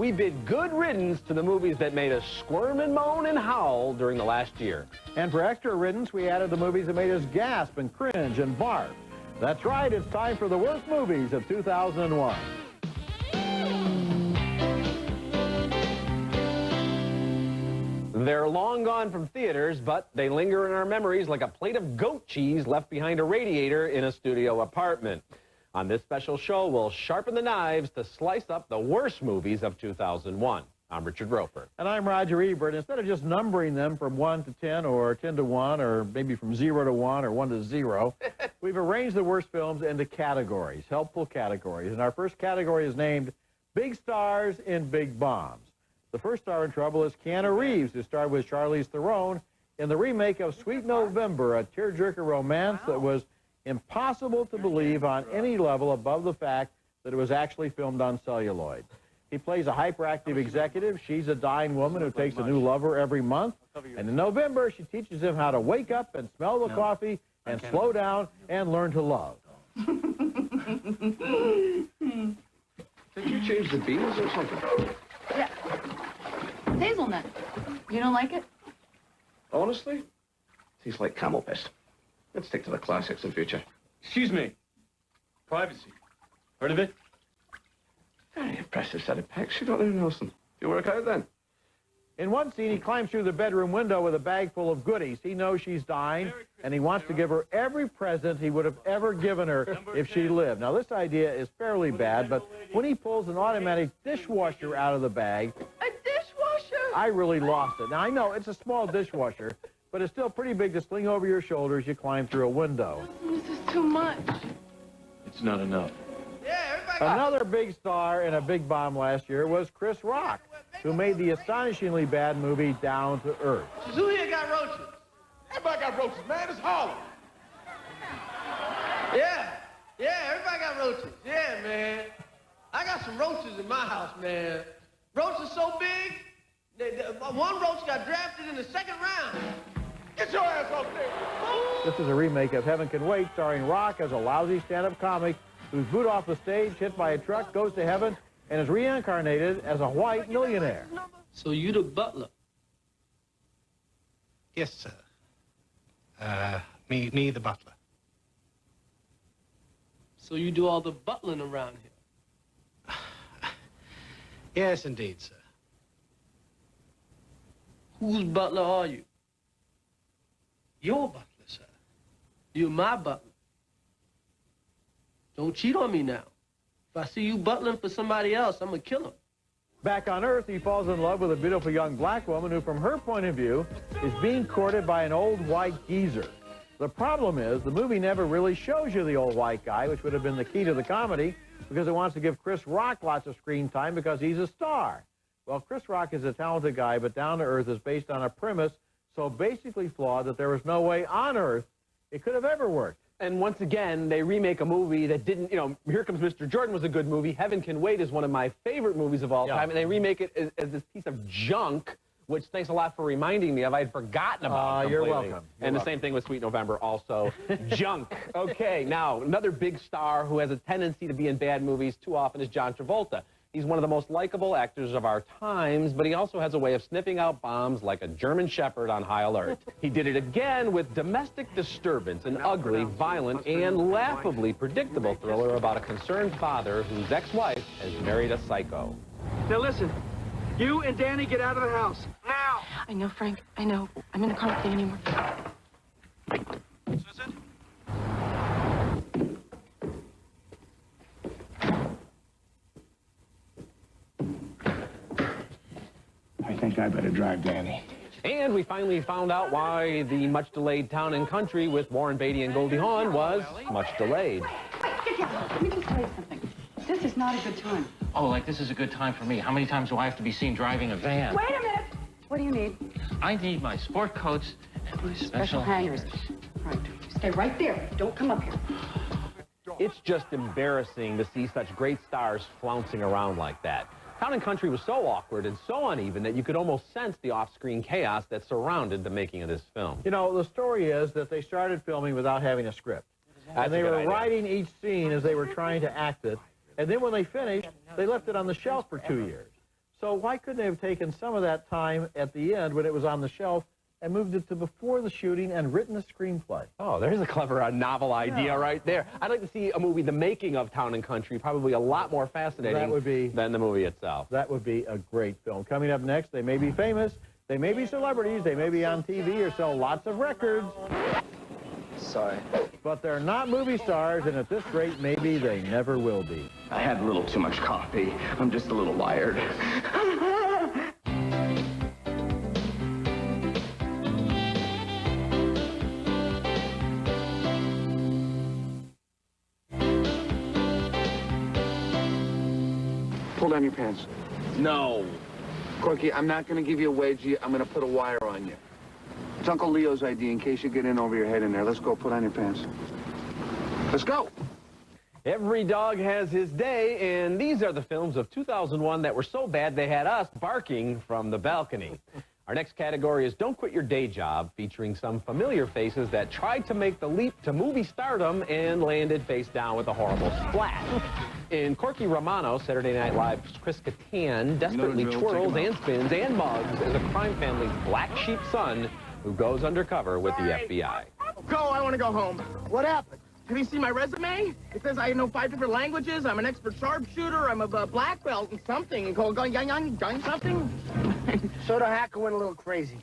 we bid good riddance to the movies that made us squirm and moan and howl during the last year. And for extra riddance, we added the movies that made us gasp and cringe and barf. That's right, it's time for the worst movies of 2001. They're long gone from theaters, but they linger in our memories like a plate of goat cheese left behind a radiator in a studio apartment. On this special show, we'll sharpen the knives to slice up the worst movies of 2001. I'm Richard Roeper. And I'm Roger Ebert. Instead of just numbering them from 1 to 10 or 10 to 1 or maybe from 0 to 1 or 1 to 0, we've arranged the worst films into categories, helpful categories. And our first category is named Big Stars in Big Bombs. The first star in trouble is Keanu Reeves, who starred with Charlize Theron in the remake of Sweet November, a tearjerker romance that was impossible to believe on any level above the fact that it was actually filmed on celluloid. He plays a hyperactive executive. She's a dying woman who takes a new lover every month. And in November, she teaches him how to wake up and smell the coffee and slow down and learn to love. Did you change the beans or something? Yeah. Hazelnut. You don't like it? Honestly? Tastes like camel piss. Let's stick to the classics in future. Excuse me. Privacy. Heard of it? Very impressive set of pecs you got there, Nelson. You work out then? In one scene, he climbs through the bedroom window with a bag full of goodies. He knows she's dying, and he wants to give her every present he would have ever given her if she lived. Now, this idea is fairly bad, but when he pulls an automatic dishwasher out of the bag... A dishwasher? I really lost it. Now, I know it's a small dishwasher, but it's still pretty big to sling over your shoulders. You climb through a window. This is too much. It's not enough. Another big star in a big bomb last year was Chris Rock, who made the astonishingly bad movie Down to Earth. Who here got roaches? Everybody got roaches, man. It's Harlem. Yeah, everybody got roaches. Yeah, man. I got some roaches in my house, man. Roaches so big, one roach got drafted in the second round. Get your ass off there. This is a remake of Heaven Can Wait, starring Rock as a lousy stand-up comic who's booed off the stage, hit by a truck, goes to heaven, and is reincarnated as a white millionaire. So you the butler? Yes, sir. Me the butler. So you do all the butling around here? Yes, indeed, sir. Whose butler are you? Your butler, sir. You're my butler. Don't cheat on me now. If I see you butling for somebody else, I'm gonna kill him. Back on Earth, he falls in love with a beautiful young black woman who, from her point of view, is being courted by an old white geezer. The problem is, the movie never really shows you the old white guy, which would have been the key to the comedy, because it wants to give Chris Rock lots of screen time because he's a star. Well, Chris Rock is a talented guy, but Down to Earth is based on a premise so basically flawed that there was no way on Earth it could have ever worked. And once again, they remake a movie that didn't, Here Comes Mr. Jordan was a good movie. Heaven Can Wait is one of my favorite movies of all time. And they remake it as this piece of junk, which thanks a lot for reminding me of. I'd forgotten about it You're completely. welcome. And the same thing with Sweet November, also junk. Okay, now, another big star who has a tendency to be in bad movies too often is John Travolta. He's one of the most likable actors of our times, but he also has a way of sniffing out bombs like a German shepherd on high alert. He did it again with Domestic Disturbance, an ugly, violent, and laughably predictable thriller about a concerned father whose ex-wife has married a psycho. Now listen, you and Danny get out of the house. Now! I know, Frank. I know. I'm in the car with you anymore. Susan? I think I better drive Danny. And we finally found out why the much-delayed Town and Country with Warren Beatty and Goldie Hawn was much delayed. Get down. Let me just tell you something. This is not a good time. Oh, like this is a good time for me. How many times do I have to be seen driving a van? Wait a minute. What do you need? I need my sport coats and my special hangers. All right. Stay right there. Don't come up here. It's just embarrassing to see such great stars flouncing around like that. Town and Country was so awkward and so uneven that you could almost sense the off-screen chaos that surrounded the making of this film. You know, the story is that they started filming without having a script. And they were writing each scene as they were trying to act it. And then when they finished, they left it on the shelf for 2 years. So why couldn't they have taken some of that time at the end when it was on the shelf and moved it to before the shooting and written a screenplay? Oh, there's a clever novel idea right there. I'd like to see a movie, the making of Town and Country, probably a lot more fascinating than the movie itself. That would be a great film. Coming up next, they may be famous, they may be celebrities, they may be on TV or sell lots of records. Sorry. But they're not movie stars, and at this rate, maybe they never will be. I had a little too much coffee. I'm just a little wired. Pull down your pants. No. Corky, I'm not going to give you a wedgie. I'm going to put a wire on you. It's Uncle Leo's idea in case you get in over your head in there. Let's go. Put on your pants. Let's go. Every dog has his day, and these are the films of 2001 that were so bad they had us barking from the balcony. Our next category is Don't Quit Your Day Job, featuring some familiar faces that tried to make the leap to movie stardom and landed face down with a horrible splat. In Corky Romano's Saturday Night Live's Chris Kattan desperately twirls and spins and mugs as a crime family's black sheep son who goes undercover with the FBI. Go, I want to go home. What happened? Have you seen my resume? It says I know 5 different languages, I'm an expert sharpshooter, I'm a black belt and something, and going something. So the hacker went a little crazy.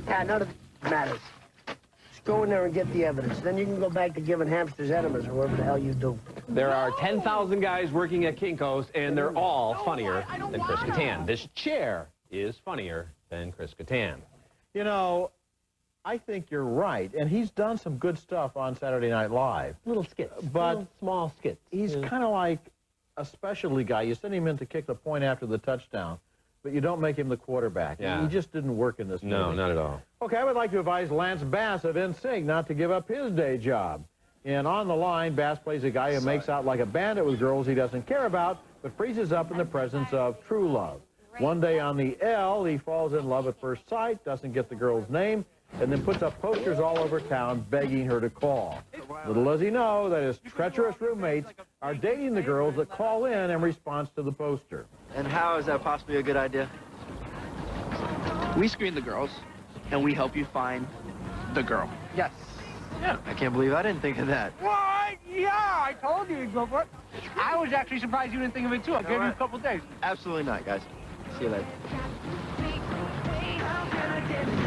Yeah, none of it matters. Just go in there and get the evidence. Then you can go back to giving hamsters enemas or whatever the hell you do. There are 10,000 guys working at Kinko's, and they're all funnier than Chris Kattan. This chair is funnier than Chris Kattan. You know, I think you're right, and he's done some good stuff on Saturday Night Live. Little skits, but little small skits. He's kind of like a specialty guy. You send him in to kick the point after the touchdown, but you don't make him the quarterback. Yeah. He just didn't work in this movie. No, not at all. Okay, I would like to advise Lance Bass of NSYNC not to give up his day job. And on the line, Bass plays a guy who makes out like a bandit with girls he doesn't care about, but freezes up in the presence of true love. One day on the L, he falls in love at first sight, doesn't get the girl's name, and then puts up posters all over town begging her to call. Little does he know that his treacherous roommates are dating the girls that call in response to the poster. And how is that possibly a good idea? We screen the girls, and we help you find the girl. Yes. Yeah. I can't believe I didn't think of that. What? Yeah, I told you you'd go for it. I was actually surprised you didn't think of it, too. I gave you a couple days. Absolutely not, guys. See you later.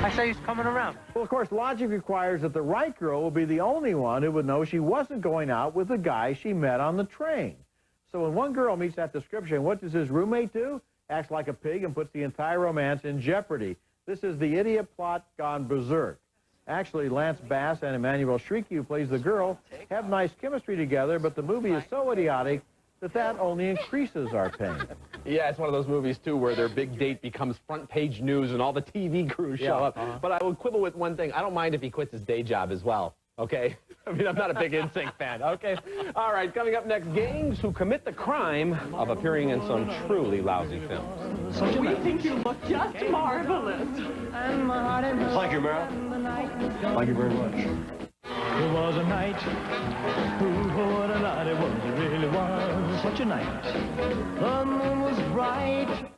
I say he's coming around. Well, of course, logic requires that the right girl will be the only one who would know she wasn't going out with the guy she met on the train. So when one girl meets that description, what does his roommate do? Acts like a pig and puts the entire romance in jeopardy. This is the idiot plot gone berserk. Actually, Lance Bass and Emmanuel Shrieky, who plays the girl, have nice chemistry together, but the movie is so idiotic that only increases our pain. Yeah, it's one of those movies, too, where their big date becomes front-page news and all the TV crews show up. But I will quibble with one thing. I don't mind if he quits his day job as well, okay? I mean, I'm not a big NSYNC fan, okay? All right, coming up next, gangs who commit the crime of appearing in some truly lousy films. We think you look just marvelous. Thank you, Meryl. Thank you very much. It was a night, ooh, what a night it was, it really was such a night. The moon was bright.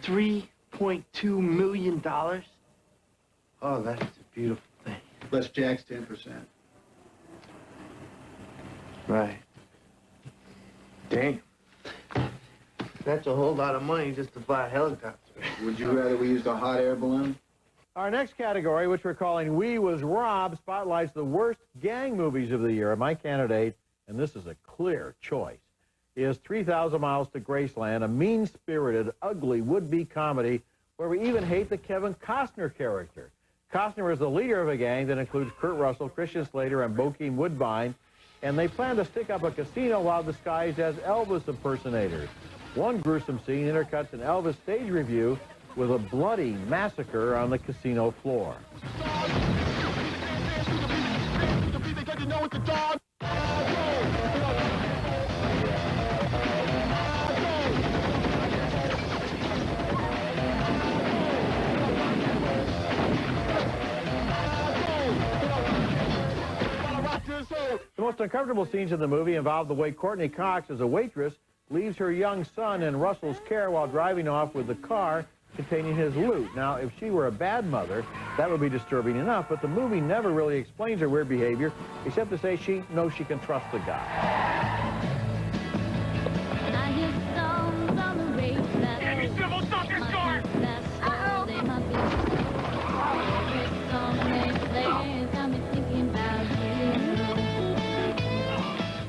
$3.2 million? Oh, that's a beautiful thing. Plus Jack's 10%. Right. Damn. That's a whole lot of money just to fly a helicopter. Would you rather we used a hot air balloon? Our next category, which we're calling We Was Robbed, spotlights the worst gang movies of the year. My candidate, and this is a clear choice, is 3,000 Miles to Graceland, a mean-spirited, ugly would-be comedy where we even hate the Kevin Costner character. Costner is the leader of a gang that includes Kurt Russell, Christian Slater, and Bokeem Woodbine, and they plan to stick up a casino while disguised as Elvis impersonators. One gruesome scene intercuts an Elvis stage review with a bloody massacre on the casino floor. The most uncomfortable scenes in the movie involve the way Courtney Cox, as a waitress, leaves her young son in Russell's care while driving off with the car containing his loot. Now, if she were a bad mother, that would be disturbing enough, but the movie never really explains her weird behavior, except to say she knows she can trust the guy.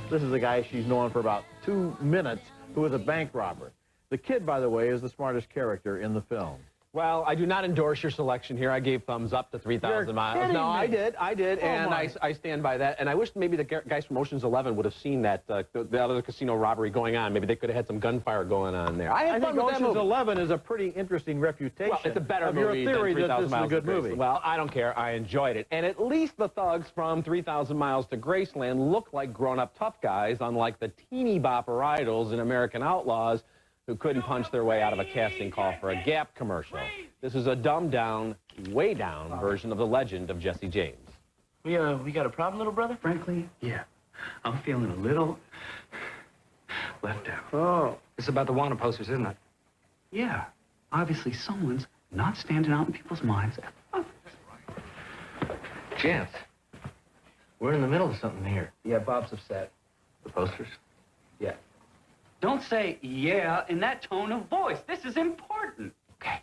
This is a guy she's known for about 2 minutes who was a bank robber. The kid, by the way, is the smartest character in the film. Well, I do not endorse your selection here. I gave thumbs up to 3,000 Miles. No, I did, and I stand by that. And I wish maybe the guys from Ocean's 11 would have seen that the other casino robbery going on. Maybe they could have had some gunfire going on there. I think Ocean's 11 is a pretty interesting reputation. Well, it's a better movie than 3,000 Miles to Graceland. Well, I don't care. I enjoyed it. And at least the thugs from 3,000 Miles to Graceland look like grown-up tough guys, unlike the teeny bopper idols in American Outlaws who couldn't punch their way out of a casting call for a Gap commercial. This is a dumbed-down, way-down version of the legend of Jesse James. We got a problem, little brother? Frankly, yeah. I'm feeling a little left out. Oh. It's about the wanted posters, isn't it? Yeah. Obviously, someone's not standing out in people's minds. Chance, we're in the middle of something here. Yeah, Bob's upset. The posters? Yeah. Don't say yeah in that tone of voice. This is important. Okay.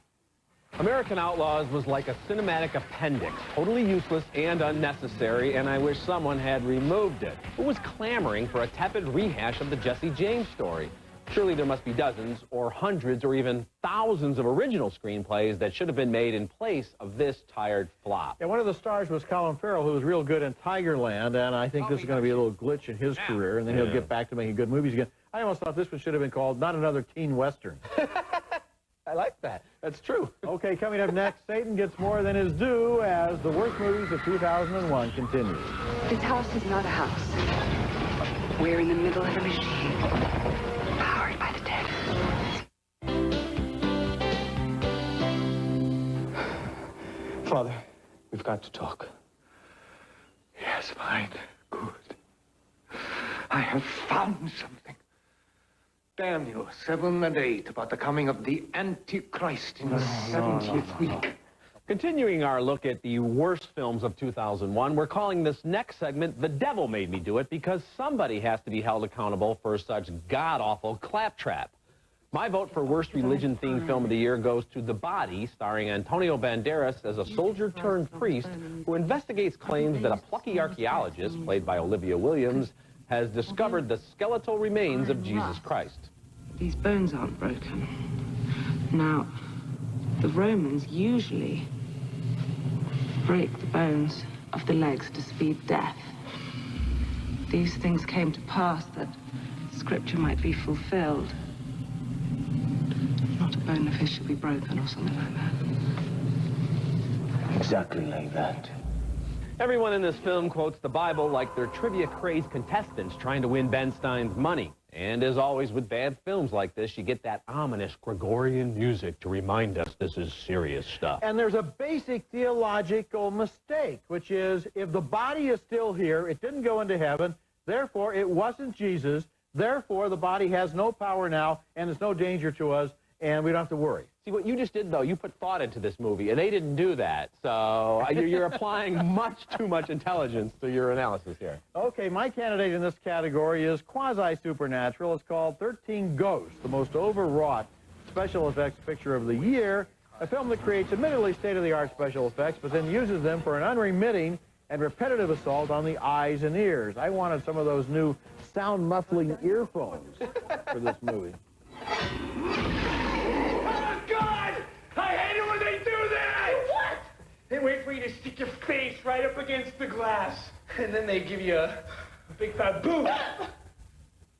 American Outlaws was like a cinematic appendix, totally useless and unnecessary, and I wish someone had removed it. Who was clamoring for a tepid rehash of the Jesse James story? Surely there must be dozens or hundreds or even thousands of original screenplays that should have been made in place of this tired flop. Yeah, one of the stars was Colin Farrell, who was real good in Tigerland, and I think this is going to be a little glitch in his career, and then he'll get back to making good movies again. I almost thought this one should have been called Not Another Teen Western. I like that. That's true. Okay, coming up next, Satan gets more than his due as the worst movies of 2001 continues. This house is not a house. We're in the middle of a machine, powered by the dead. Father, we've got to talk. Yes, fine. Good. I have found something. Daniel 7 and 8 about the coming of the Antichrist in the 70th week. Continuing our look at the worst films of 2001, we're calling this next segment The Devil Made Me Do It, because somebody has to be held accountable for such god-awful claptrap. My vote for worst religion-themed film of the year goes to The Body, starring Antonio Banderas as a soldier-turned-priest who investigates claims that a plucky archaeologist, played by Olivia Williams, has discovered the skeletal remains of Jesus Christ. These bones aren't broken. Now, the Romans usually break the bones of the legs to speed death. These things came to pass that scripture might be fulfilled. Not a bone of his should be broken or something like that. Exactly like that. Everyone in this film quotes the Bible like they're trivia-crazed contestants trying to win Ben Stein's money. And as always with bad films like this, you get that ominous Gregorian music to remind us this is serious stuff. And there's a basic theological mistake, which is if the body is still here, it didn't go into heaven, therefore it wasn't Jesus, therefore the body has no power now, and it's no danger to us, and we don't have to worry. See, what you just did, though, you put thought into this movie, and they didn't do that. So you're applying much too much intelligence to your analysis here. Okay, my candidate in this category is quasi-supernatural. It's called 13 Ghosts, the most overwrought special effects picture of the year, a film that creates admittedly state-of-the-art special effects, but then uses them for an unremitting and repetitive assault on the eyes and ears. I wanted some of those new sound-muffling earphones for this movie. God! I hate it when they do that! What? They wait for you to stick your face right up against the glass, and then they give you a big fat boot.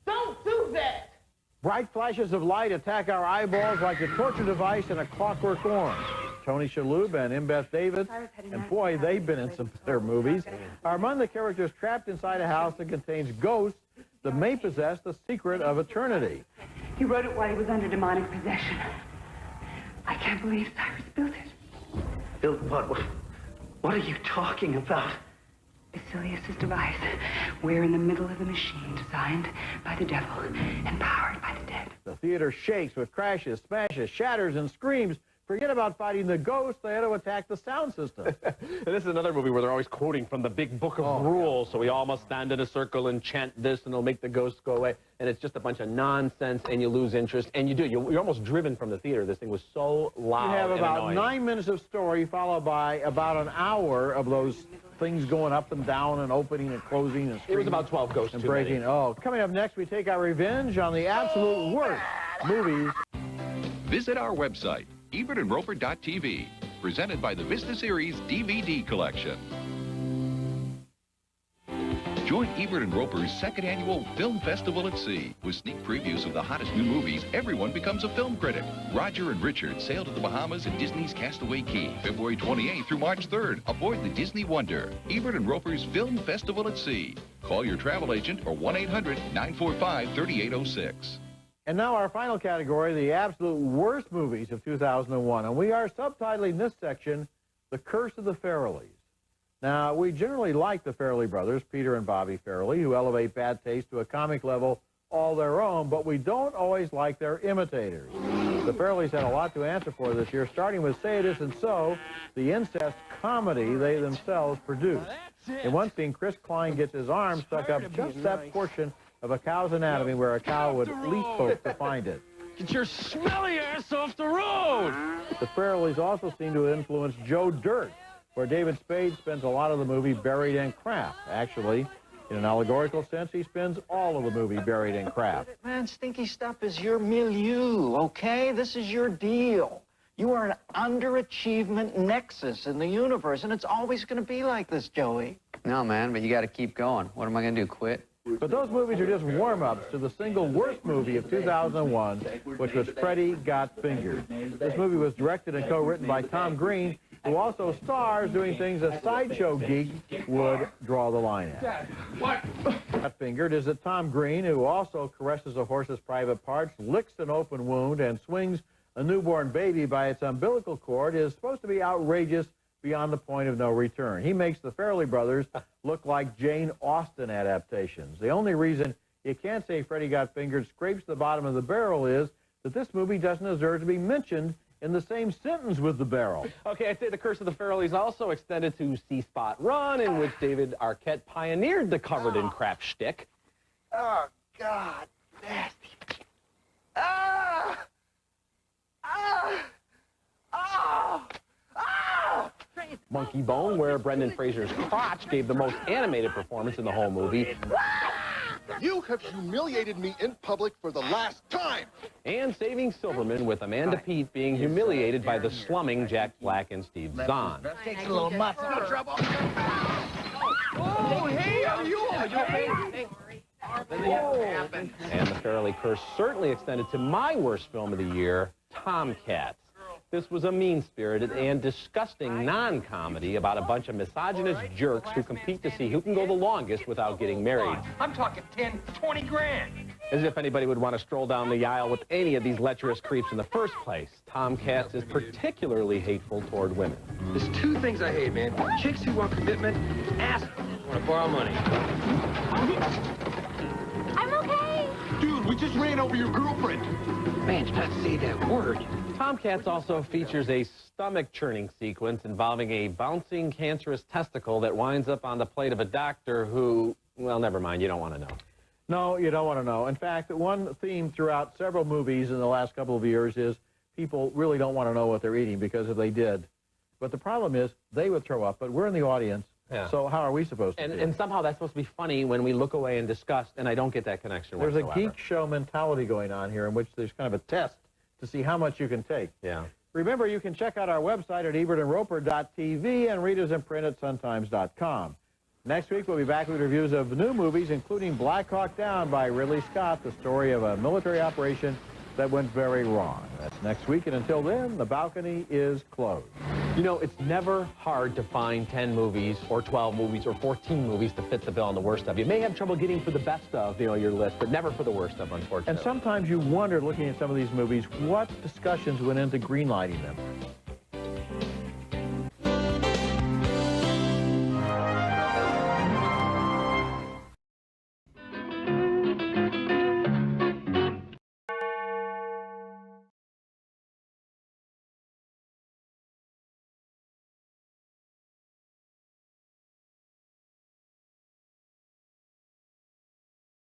Don't do that! Bright flashes of light attack our eyeballs like a torture device in a Clockwork Orange. Tony Shalhoub and Beth David, and boy, they've been in some better movies, are among the characters trapped inside a house that contains ghosts that may possess the secret of eternity. He wrote it while he was under demonic possession. I can't believe Cyrus built it. Built what? What are you talking about? Vasily Prometheus's device. We're in the middle of the machine designed by the devil and powered by the dead. The theater shakes with crashes, smashes, shatters, and screams. Forget about fighting the ghost. They had to attack the sound system. And this is another movie where they're always quoting from the big book of rules. So we all must stand in a circle and chant this, and it'll make the ghosts go away. And it's just a bunch of nonsense, and you lose interest. And you do. You're almost driven from the theater. This thing was so loud. You have about and annoying. 9 minutes of story, followed by about an hour of those things going up and down and opening and closing and screaming. It was about 12 ghosts and too breaking. many. Oh, coming up next, we take our revenge on the absolute worst movies. Visit our website, EbertandRoper.tv, presented by the Vista Series DVD Collection. Join Ebert and Roper's second annual Film Festival at Sea. With sneak previews of the hottest new movies, everyone becomes a film critic. Roger and Richard sail to the Bahamas and Disney's Castaway Cay, February 28th through March 3rd, aboard the Disney Wonder. Ebert and Roper's Film Festival at Sea. Call your travel agent or 1-800-945-3806. And now our final category, the absolute worst movies of 2001. And we are subtitling this section, The Curse of the Farrellys. Now, we generally like the Farrelly brothers, Peter and Bobby Farrelly, who elevate bad taste to a comic level all their own, but we don't always like their imitators. The Farrellys had a lot to answer for this year, starting with Say It Isn't So, the incest comedy they themselves produced. In one scene, Chris Klein gets his arm stuck up just that portion of a cow's anatomy where a cow would least hope to find it. Get your smelly ass off the road! The Farrellys also seem to influence Joe Dirt, where David Spade spends a lot of the movie buried in crap. Actually, in an allegorical sense, he spends all of the movie buried in crap. Man, stinky stuff is your milieu, okay? This is your deal. You are an underachievement nexus in the universe, and it's always going to be like this, Joey. No, man, but you got to keep going. What am I going to do, quit? But those movies are just warm-ups to the single worst movie of 2001, which was Freddy Got Fingered. This movie was directed and co-written by Tom Green, who also stars doing things a sideshow geek would draw the line at. What? Got Fingered is that Tom Green, who also caresses a horse's private parts, licks an open wound, and swings a newborn baby by its umbilical cord, is supposed to be outrageous beyond the point of no return. He makes the Farrelly brothers look like Jane Austen adaptations. The only reason you can't say Freddy Got Fingered scrapes the bottom of the barrel is that this movie doesn't deserve to be mentioned in the same sentence with the barrel. Okay, I'd say The Curse of the Farrellys also extended to See Spot Run, in which David Arquette pioneered the covered-in-crap shtick. Oh, God. Nasty. Ah! Ah! Ah! Ah! Monkey Bone, where Brendan Fraser's crotch gave the most animated performance in the whole movie. You have humiliated me in public for the last time. And Saving Silverman, with Amanda Peet being humiliated by the slumming Jack Black and Steve Zahn. Takes a little muscle. No trouble. Oh, hey, are you okay? And the Farrelly curse certainly extended to my worst film of the year, Tomcats. This was a mean-spirited and disgusting non-comedy about a bunch of misogynist jerks who compete to see who can go the longest without getting married. I'm talking 10, 20 grand. As if anybody would want to stroll down the aisle with any of these lecherous creeps in the first place. Tomcats is particularly hateful toward women. There's two things I hate, man. Chicks who want commitment, assholes who want to borrow money. I'm okay. Dude, we just ran over your girlfriend. Man, you're not to say that word. Tomcats also features a stomach-churning sequence involving a bouncing cancerous testicle that winds up on the plate of a doctor who, well, never mind, you don't want to know. No, you don't want to know. In fact, one theme throughout several movies in the last couple of years is people really don't want to know what they're eating, because if they did. But the problem is they would throw up, but we're in the audience, so how are we supposed to And somehow that's supposed to be funny when we look away in disgust, and I don't get that connection There's whatsoever. a geek show mentality going on here in which there's kind of a test to see how much you can take. Yeah. Remember, you can check out our website at EbertandRoper.tv and read us in print at suntimes.com. Next week, we'll be back with reviews of new movies, including Black Hawk Down by Ridley Scott, the story of a military operation that went very wrong. That's next week, and until then, the balcony is closed. You know, it's never hard to find 10 movies or 12 movies or 14 movies to fit the bill on the worst of. You may have trouble getting for the best of, your list, but never for the worst of, unfortunately. And sometimes you wonder, looking at some of these movies, what discussions went into greenlighting them.